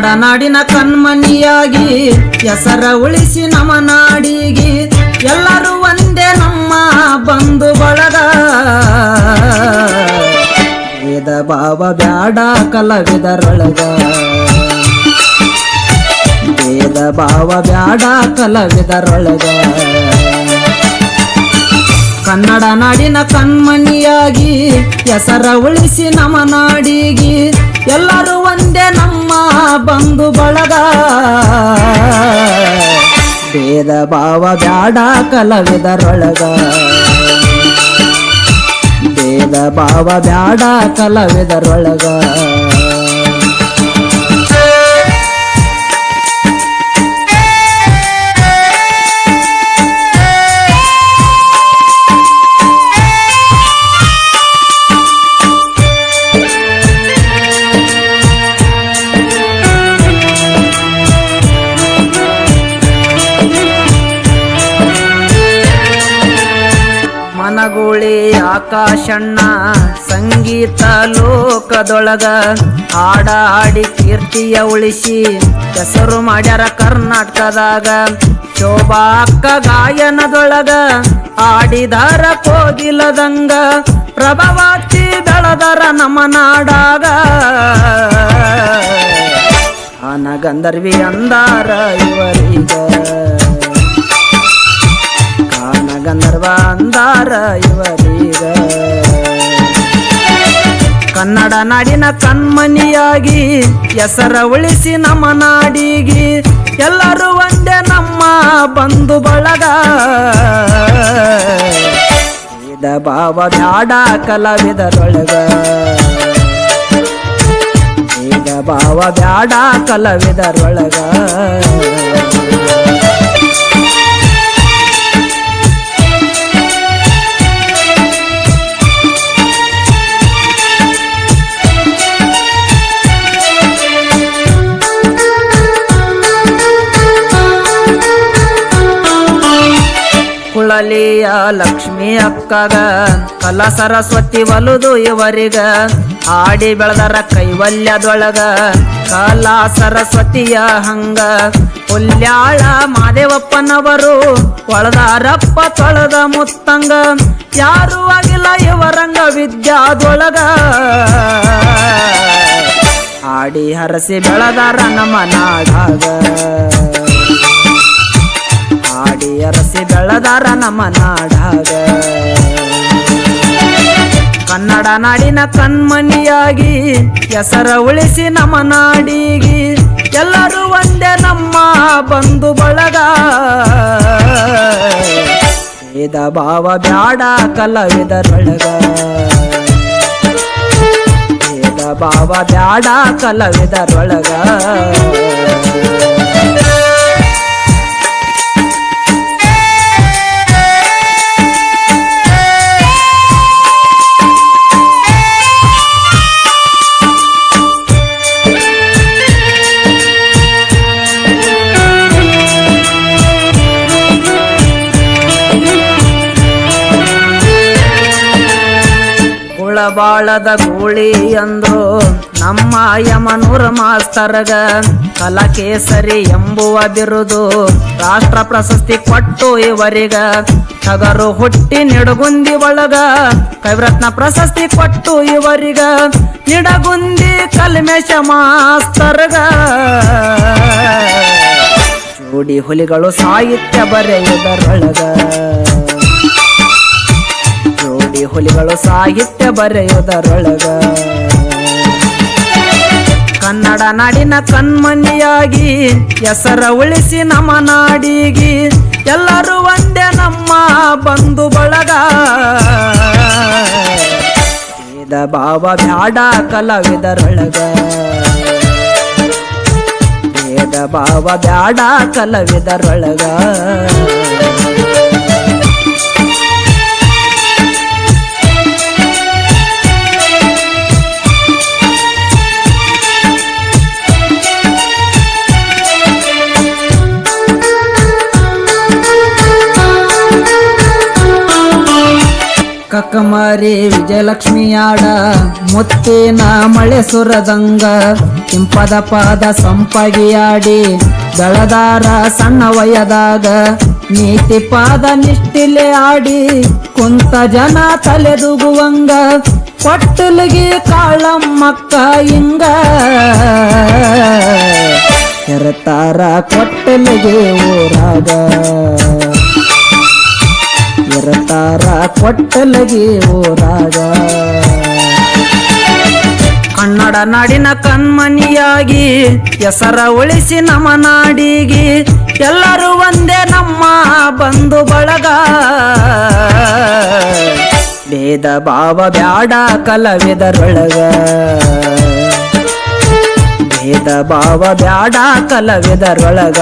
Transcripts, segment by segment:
ಕನ್ನಡ ನಾಡಿನ ಕಣ್ಮಣಿಯಾಗಿ ಹೆಸರ ಉಳಿಸಿ ನಮ್ಮ ನಾಡಿಗೆ ಎಲ್ಲರೂ ಒಂದೇ ನಮ್ಮ ಬಂಧು ಬಳಗ. ಭೇದ ಭಾವ ಬ್ಯಾಡ ಕಲಾವಿದರೊಳಗ, ಭೇದ ಭಾವ ಬ್ಯಾಡ ಕಲಾವಿದರೊಳಗ. ಕನ್ನಡ ನಾಡಿನ ಕಣ್ಮಣಿಯಾಗಿ ಹೆಸರ ಉಳಿಸಿ ನಮ್ಮ ನಾಡಿಗೆ ಎಲ್ಲರೂ ಒಂದೇ ನಮ್ಮ ಬಂಧು ಬಳಗ. ಭೇದ ಭಾವ ಬ್ಯಾಡ ಕಲಾವಿದರೊಳಗ, ಭೇದ ಭಾವ ಬ್ಯಾಡ ಕಲಾವಿದರೊಳಗ. ಮನಗುಳಿ ಆಕಾಶಣ್ಣ ಸಂಗೀತ ಲೋಕದೊಳಗ ಹಾಡ ಹಾಡಿ ಕೀರ್ತಿಯ ಉಳಿಸಿ ಹೆಸರು ಮಾಡ್ಯಾರ ಕರ್ನಾಟಕದಾಗ. ಶೋಭಾ ಅಕ್ಕ ಗಾಯನದೊಳಗ ಆಡಿದಾರ ಕೋಗಿಲದಂಗ ಪ್ರಭಾವತಿ ಬೆಳದರ ನಮ್ಮ ನಾಡಾಗ. ಗಂಧರ್ವಿ ಅಂದಾರ ಇವರೀಗ, ಗಂಧರ್ವ ಅಂದಾರ ಇವರೀಗ. ಕನ್ನಡ ನಾಡಿನ ಕಣ್ಮಣಿಯಾಗಿ ಹೆಸರ ಉಳಿಸಿ ನಮ್ಮ ನಾಡಿಗೆ ಎಲ್ಲರೂ ಒಂದೇ ನಮ್ಮ ಬಂಧು ಬಳಗ. ಭೇದ ಭಾವ ಬ್ಯಾಡ ಕಲಾವಿದರೊಳಗ, ಭೇದ ಭಾವ ಬ್ಯಾಡ ಕಲಾವಿದರೊಳಗ. ಕುಳಲಿಯ ಲಕ್ಷ್ಮಿ ಅಕ್ಕಗ ಕಲಾ ಸರಸ್ವತಿ ಒಲುದು ಇವರಿಗ ಆಡಿ ಬೆಳೆದರ ಕೈವಲ್ಯದೊಳಗ ಕಲಾ ಸರಸ್ವತಿಯ ಹಂಗ. ಹುಲ್ಯಾಳ ಮಾದೇವಪ್ಪನವರು ಒಳದಾರಪ್ಪ ತೊಳೆದ ಮುತ್ತಂಗ ಯಾರು ಆಗಿಲ್ಲ ಇವರಂಗ ವಿದ್ಯಾದೊಳಗ. ಆಡಿ ಹರಸಿ ಬೆಳೆದಾರ ನಮ್ಮ ನಾಡಾಗ, ಆಡಿ ಅರಸಿ ಬೆಳೆದಾರ ನಮ್ಮ ನಾಡಾಗ. ಕನ್ನಡ ನಾಡಿನ ಕಣ್ಮಣಿಯಾಗಿ ಹೆಸರ ಉಳಿಸಿ ನಮ್ಮ ನಾಡಿಗೆ ಎಲ್ಲರೂ ಒಂದೇ ನಮ್ಮ ಬಂಧು ಬಳಗ. ಭೇದ ಭಾವ ಬ್ಯಾಡ ಕಲಾವಿದರೊಳಗ, ಭೇದ ಭಾವ ಬ್ಯಾಡ ಕಲಾವಿದರೊಳಗ. ಬಾಳದ ಗೂಳಿ ಅಂದ್ರು ನಮ್ಮ ಯಮನೂರ ಮಾಸ್ತರ್ಗ ಕಲಾಕೇಸರಿ ಎಂಬುವ ಬಿರುದು ರಾಷ್ಟ್ರ ಪ್ರಶಸ್ತಿ ಕೊಟ್ಟು ಇವರಿಗ. ಟಗರು ಹುಟ್ಟಿ ನಿಡಗುಂದಿ ಒಳಗ ಕವಿರತ್ನ ಪ್ರಶಸ್ತಿ ಕೊಟ್ಟು ಇವರಿಗ. ನಿಡಗುಂದಿ ಕಲ್ಮೇಶ ಮಾಸ್ತರ್ಗ ಜೋಡಿ ಹುಲಿಗಳು ಸಾಹಿತ್ಯ ಬರೆಯುವುದರೊಳಗ, ಜೋಡಿ ಹುಲಿಗಳು ಸಾಹಿತ್ಯ ಬರೆಯುವುದರೊಳಗ. ಕನ್ನಡ ನಾಡಿನ ಕಣ್ಮಣಿಯಾಗಿ ಹೆಸರ ಉಳಿಸಿ ನಮ್ಮ ನಾಡಿಗೆ ಎಲ್ಲರೂ ಒಂದೇ ನಮ್ಮ ಬಂಧು ಬಳಗ. ಭೇದ ಭಾವ ಬ್ಯಾಡ ಕಲಾವಿದರೊಳಗ, ಭೇದ ಭಾವ ಬ್ಯಾಡ ಕಲಾವಿದರೊಳಗ. ಕಕ್ಕಮಾರಿ ವಿಜಯಲಕ್ಷ್ಮಿಯಾಡ ಮುತ್ತಿನ ಮಳೆ ಸುರದಂಗ ಇಂಪದ ಪಾದ ಸಂಪಗಿಯಾಡಿ ಬೆಳದಾರ ಸಣ್ಣ ವಯದಾಗ ನೀತಿ ಪಾದ ನಿಷ್ಠಿಲೆ ಆಡಿ ಕುಂತ ಜನ ತಲೆದುಗುವಂಗ ಕೊಟ್ಟಲಿಗೆ ಕಾಳಮ್ಮಕ್ಕ ಹಿಂಗ ಎರತಾರ ಕೊಟ್ಟಲಿಗೆ ಊರಾಗ ಎರತಾರ ಕೊಟ್ಟಲಿಗೆ ಊರಾಗ ಕನ್ನಡ ನಾಡಿನ ಕಣ್ಮನಿಯಾಗಿ ಹೆಸರ ಉಳಿಸಿ ನಮ್ಮ ನಾಡಿಗೆ ಎಲ್ಲರೂ ಒಂದೇ ನಮ್ಮ ಬಂಧು ಬಳಗ ಭೇದ ಭಾವ ಬ್ಯಾಡ ಕಲಾವಿದರೊಳಗ ಭೇದ ಭಾವ ಬ್ಯಾಡ ಕಲಾವಿದರೊಳಗ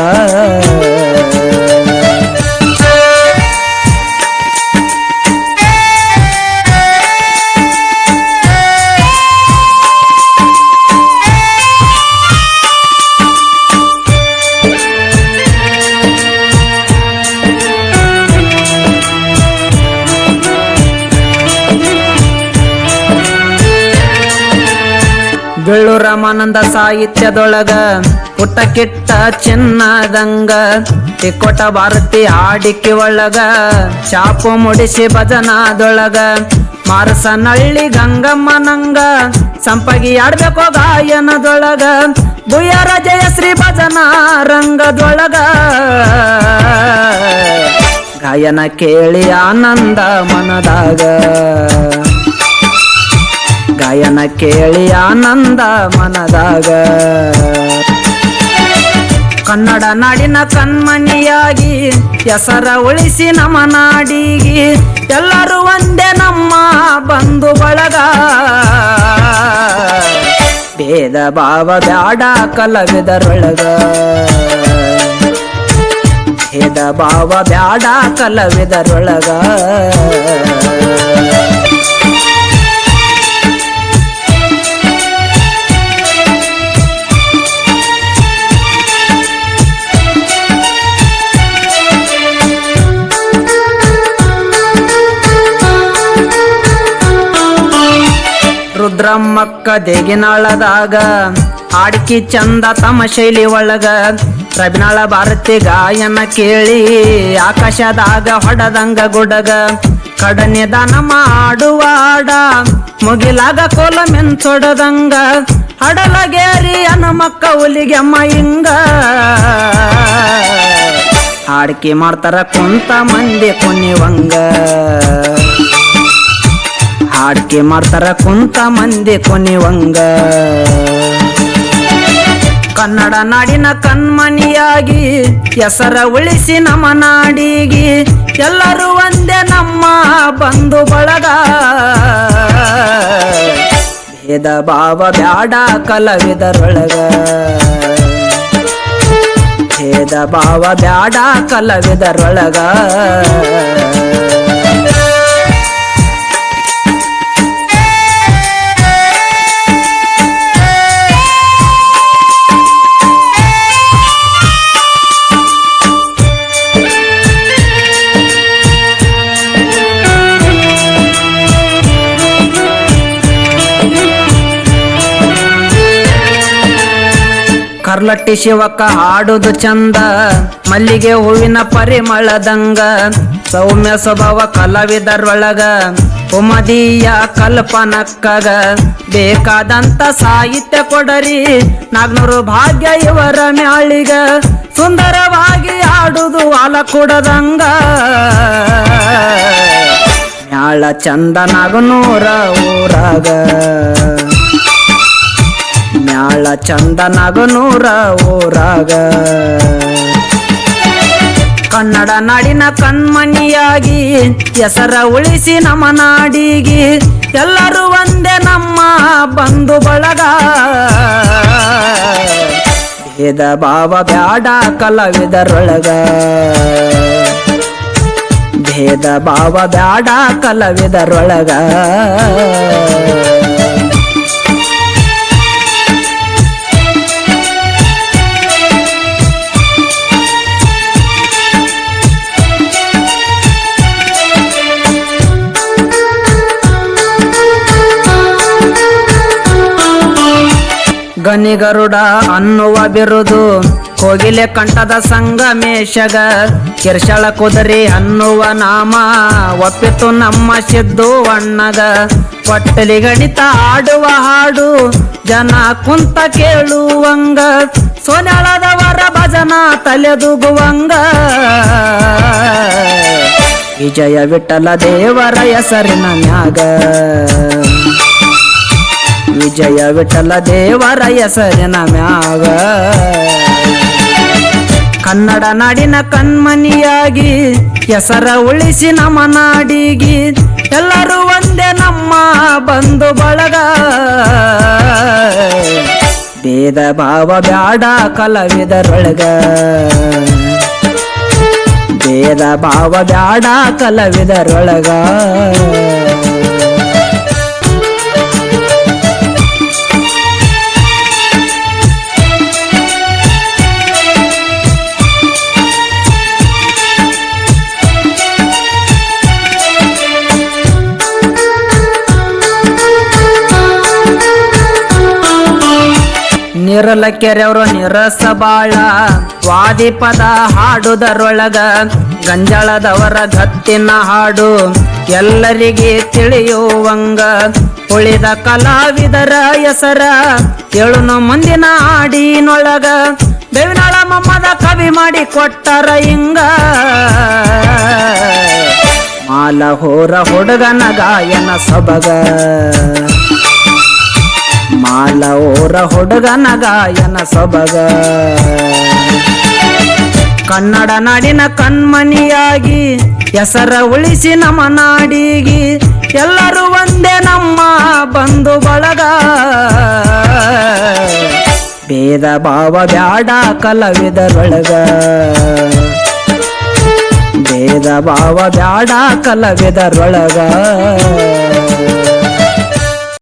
ಬೆಳ್ಳು ರಾಮಾನಂದ ಸಾಹಿತ್ಯದೊಳಗ ಪುಟ್ಟ ಕಿಟ್ಟ ಚಿನ್ನದಂಗ ತಿಕ್ಕೊಟ ಭಾರತಿ ಆಡಿಕೆ ಒಳಗ ಚಾಪು ಮುಡಿಸಿ ಭಜನಾದೊಳಗ ಮಾರಸನಳ್ಳಿ ಗಂಗಮ್ಮನಂಗ ಸಂಪಗಿ ಆಡ್ಬೇಕೋ ಗಾಯನದೊಳಗ ಬುಯ್ಯರ ಜಯಶ್ರೀ ಭಜನಾ ರಂಗದೊಳಗ ಗಾಯನ ಕೇಳಿ ಆನಂದ ಮನದಾಗ ಗಾಯನ ಕೇಳಿ ಆನಂದ ಮನದಾಗ ಕನ್ನಡ ನಾಡಿನ ಕಣ್ಮನಿಯಾಗಿ ಹೆಸರ ಉಳಿಸಿ ನಮ್ಮ ನಾಡಿಗೆ ಎಲ್ಲರೂ ಒಂದೇ ನಮ್ಮ ಬಂಧು ಬಳಗ ಭೇದ ಭಾವ ಬ್ಯಾಡ ಕಲಾವಿದರೊಳಗ ಭೇದ ಭಾವ ಬ್ಯಾಡ ಕಲಾವಿದರೊಳಗ ರುದ್ರಮ್ಮಕ್ಕ ದೇಗಿನಾಳದಾಗ ಆಡ್ಕಿ ಚಂದ ತಮ್ಮ ಶೈಲಿ ಒಳಗ ರಬಿನಾಳ ಭಾರತಿ ಗಾಯನ ಕೇಳಿ ಆಕಾಶದಾಗ ಹೊಡದಂಗ ಗುಡಗ ಕಡನಿದಾನ ಮಾಡುವಾಡ ಮುಗಿಲಾಗ ಕೋಲ ಮೆನ್ಸೊಡದಂಗ ಹಡಲಗೇರಿ ಹನುಮಕ್ಕ ಹುಲಿಗೆಮ್ಮ ಹಿಂಗ ಆಡ್ಕಿ ಮಾಡ್ತಾರ ಕುಂತ ಮಂದಿ ಕುಣಿವಂಗ ಹಾಡ್ಕೆ ಮಾಡ್ತಾರ ಕುಂತ ಮಂದಿ ಕೊನಿವಂಗ ಕನ್ನಡ ನಾಡಿನ ಕಣ್ಮನಿಯಾಗಿ ಹೆಸರ ಉಳಿಸಿ ನಮ್ಮ ನಾಡಿಗೆ ಎಲ್ಲರೂ ಒಂದೇ ನಮ್ಮ ಬಂಧು ಬಳಗ ಭೇದ ಭಾವ ಬ್ಯಾಡ ಕಲಾವಿದರೊಳಗ ಭೇದ ಭಾವ ಬ್ಯಾಡ ಕಲಾವಿದರೊಳಗ ಕರ್ಲಟ್ಟಿ ಶಿವಕ್ಕ ಹಾಡುದು ಚಂದ ಮಲ್ಲಿಗೆ ಹೂವಿನ ಪರಿಮಳದಂಗ ಸೌಮ್ಯ ಸ್ವಭಾವ ಕಲಾವಿದರೊಳಗ ಉಮದೀಯ ಕಲ್ಪನಕ್ಕಗ ಬೇಕಾದಂತ ಸಾಹಿತ್ಯ ಕೊಡರಿ 400 ಭಾಗ್ಯ ಇವರ ಮ್ಯಾಳಿಗ ಸುಂದರವಾಗಿ ಹಾಡುದು ಹಾಲ ಕುಡದಂಗ ಮ್ಯಾಳ ಚಂದ 400 ಊರಾಗ ಮ್ಯಾಳ ಚಂದ 400 ಊರಾಗ ಕನ್ನಡ ನಾಡಿನ ಕಣ್ಮನಿಯಾಗಿ ಹೆಸರ ಉಳಿಸಿ ನಮ್ಮ ನಾಡಿಗೆ ಎಲ್ಲರೂ ಒಂದೇ ನಮ್ಮ ಬಂಧು ಬಳಗ ಭೇದ ಭಾವ ಬ್ಯಾಡ ಕಲಾವಿದರೊಳಗ ಭೇದ ಭಾವ ಬ್ಯಾಡ ಕಲಾವಿದರೊಳಗ ಗನಿಗರುಡ ಅನ್ನುವ ಬಿರುದು ಕೋಗಿಲೆ ಕಂಠದ ಸಂಗಮೇಶಗ ಕಿರ್ಶಳ ಕುದುರೆ ಅನ್ನುವ ನಾಮ ಒಪ್ಪಿತು ನಮ್ಮ ಸಿದ್ದು ಅಣ್ಣಗ ಒಟ್ಟಲಿ ಗಣಿತ ಆಡುವ ಹಾಡು ಜನ ಕುಂತ ಕೇಳುವಂಗ ಸೋನ್ಯಾಳದವರ ಭಜನ ತಲೆದೂಗುವಂಗ ವಿಜಯ ವಿಠಲ ದೇವರ ಹೆಸರಿನ ಮ್ಯಾಗ ವಿಜಯ ವಿಠಲ ದೇವರ ಹೆಸರಿನ ಮ್ಯಾಗ ಕನ್ನಡ ನಾಡಿನ ಕಣ್ಮನಿಯಾಗಿ ಹೆಸರ ಉಳಿಸಿ ನಮ್ಮ ನಾಡಿಗಿ ಎಲ್ಲರೂ ಒಂದೇ ನಮ್ಮ ಬಂಧು ಬಳಗ ಭೇದ ಭಾವ ಬ್ಯಾಡ ಕಲಾವಿದರೊಳಗ ಭೇದ ಭಾವ ಬ್ಯಾಡ ಕಲಾವಿದರೊಳಗ ನಿರಲ ಕೆರೆಯವರು ನಿರಸ ಬಾಳ ವಾದಿ ಪದ ಹಾಡುದರೊಳಗ ಗಂಜಾಳದವರ ಗತ್ತಿನ ಹಾಡು ಎಲ್ಲರಿಗೆ ತಿಳಿಯುವಂಗ ಉಳಿದ ಕಲಾವಿದರ ಹೆಸರ ಏಳುನ ಮುಂದಿನ ಹಾಡಿನೊಳಗ ಬೇವಿನಾಳ ಮಮ್ಮದ ಕವಿ ಮಾಡಿ ಕೊಟ್ಟರ ಹಿಂಗ ಮಾಲ ಹೋರ ಹುಡುಗನ ಗಾಯನ ಸೊಬಗ ಮಾಲ ಓರ ಹುಡುಗನ ಗಾಯನ ಸೊಬಗ ಕನ್ನಡ ನಾಡಿನ ಕಣ್ಮನಿಯಾಗಿ ಹೆಸರ ಉಳಿಸಿ ನಮ್ಮ ನಾಡಿಗಿ ಎಲ್ಲರೂ ಒಂದೇ ನಮ್ಮ ಬಂಧು ಬಳಗ ಭೇದ ಭಾವ ಬ್ಯಾಡ ಕಲಾವಿದರೊಳಗ ಭೇದ ಭಾವ ಬ್ಯಾಡ ಕಲಾವಿದರೊಳಗ